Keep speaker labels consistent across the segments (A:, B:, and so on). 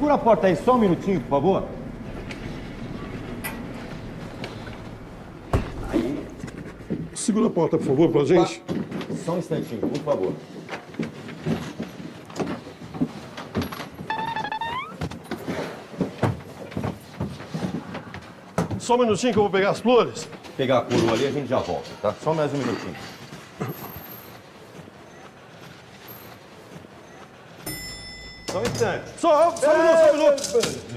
A: Segura a porta aí, só um minutinho, por favor. Aí.
B: Segura a porta, por favor, pra gente.
A: Só um instantinho, por favor.
B: Só um minutinho que eu vou pegar as flores.
A: Pegar a coroa ali, a gente já volta, tá? Só mais um minutinho. Só um instante.
B: Só um minuto.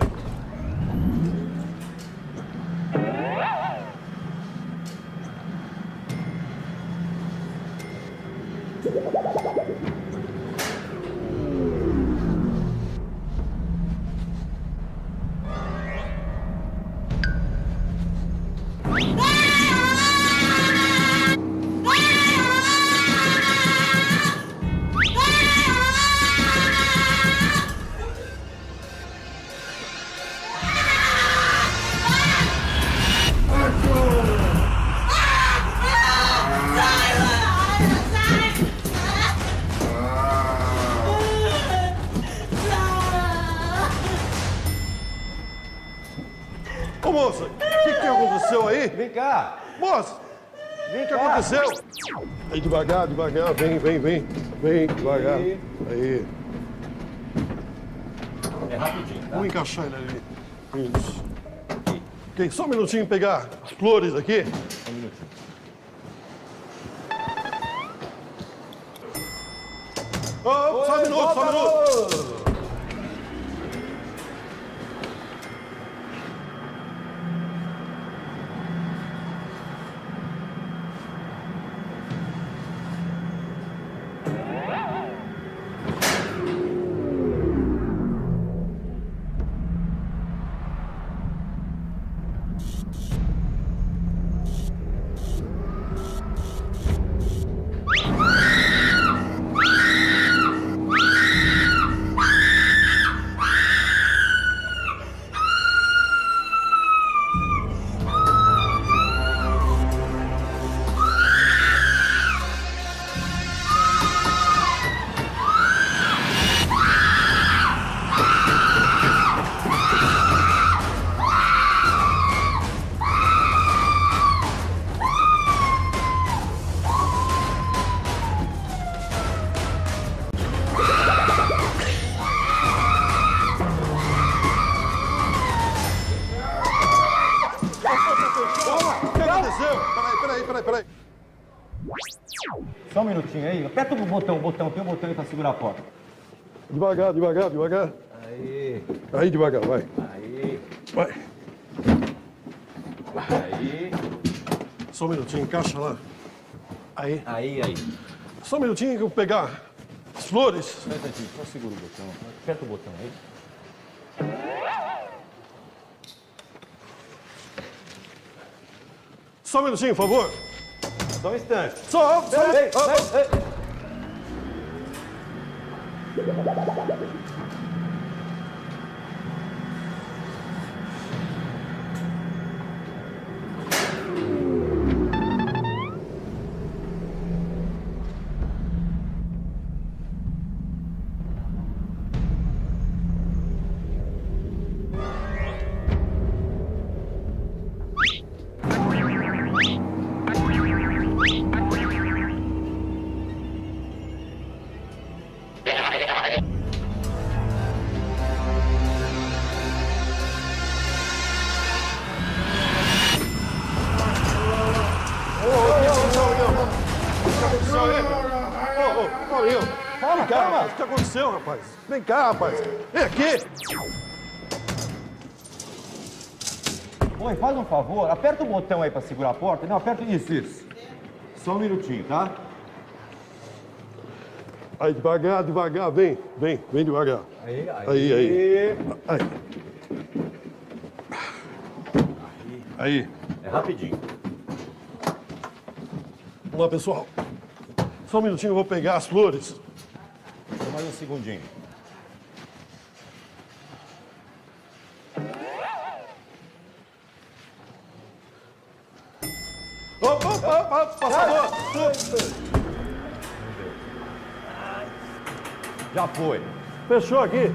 B: Ô, moça, o que aconteceu aí?
A: Vem cá.
B: Moça,
A: Vem
B: o que
A: cá.
B: aconteceu? Aí, devagar, vem. Vem, devagar. Aí.
A: É rapidinho, tá?
B: Vamos encaixar ele ali. Isso. Ok, só um minutinho pegar as flores aqui.
A: Um minutinho.
B: Oh, só um minuto. Peraí.
A: Só um minutinho aí. Aperta o botão, tem um botão aí pra segurar a porta.
B: Devagar.
A: Aí.
B: Aí, devagar, vai.
A: Aí.
B: Vai.
A: Aí.
B: Só um minutinho, encaixa lá. Aí.
A: Aí.
B: Só um minutinho que eu vou pegar as flores.
A: Só um instantinho, só segura o botão. Aperta o botão aí.
B: Só um minutinho, por favor.
A: Só um instante.
B: Só um
A: Ei.
B: Paulinho, vem cá, o que aconteceu, rapaz? Vem cá, rapaz. Vem aqui.
A: Oi, faz um favor, aperta o botão aí pra segurar a porta. Não, aperta isso. Só um minutinho, tá?
B: Aí, devagar, vem devagar. Aí.
A: É rapidinho.
B: Vamos lá, pessoal. Só um minutinho, eu vou pegar as flores.
A: Só mais um segundinho.
B: Opa, passador!
A: Já foi.
B: Fechou aqui.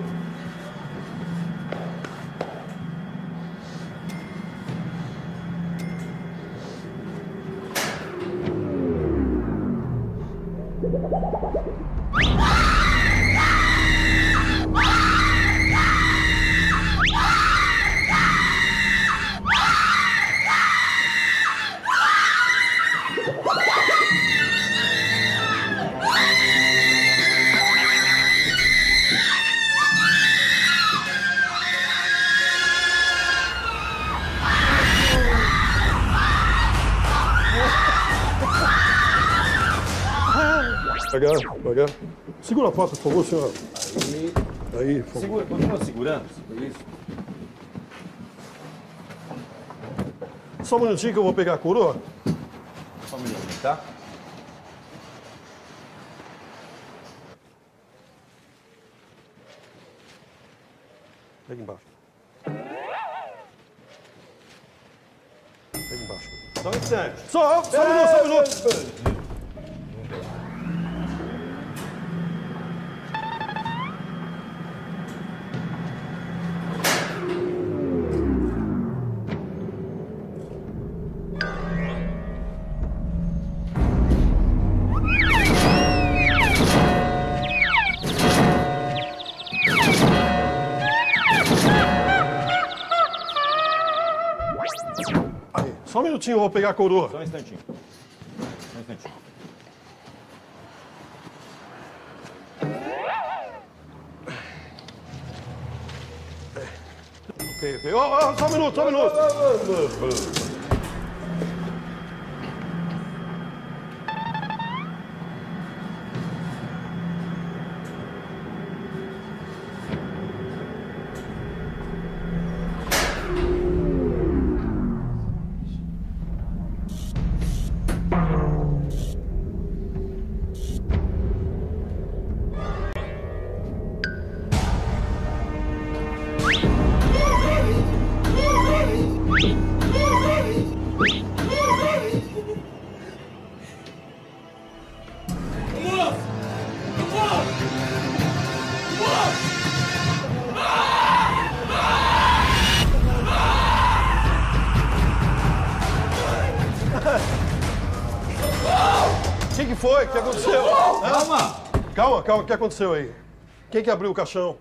B: Devagar. Segura a porta, por favor, senhor. Aí, por favor.
A: Segura, continua segurando. Isso.
B: Só um minutinho que eu vou pegar a coroa.
A: Só um minutinho, tá?
B: Pega embaixo. Pega embaixo.
A: Só um instante.
B: Só um minuto. Aí, só um minutinho, eu vou pegar a coroa.
A: Só um instantinho. Só um instantinho.
B: Ok. Só um minuto. O que foi? O que aconteceu? Calma, o que aconteceu aí? Quem que abriu o caixão?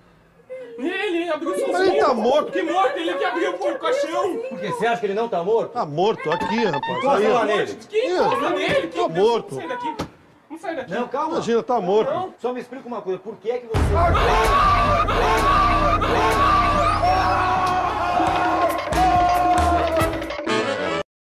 C: Ele abriu sozinho.
B: Mas ele tá morto.
C: Que morto? Ele que abriu o caixão.
A: Por quê? Você acha que ele não tá morto?
B: Tá morto, aqui, rapaz.
A: Encosta lá
B: Aí,
A: nele.
C: Que encosta nele?
B: Tá morto.
C: Não sai daqui. Não sai daqui.
A: Não, calma.
B: imagina, tá morto.
A: Só me explica uma coisa. Por que você...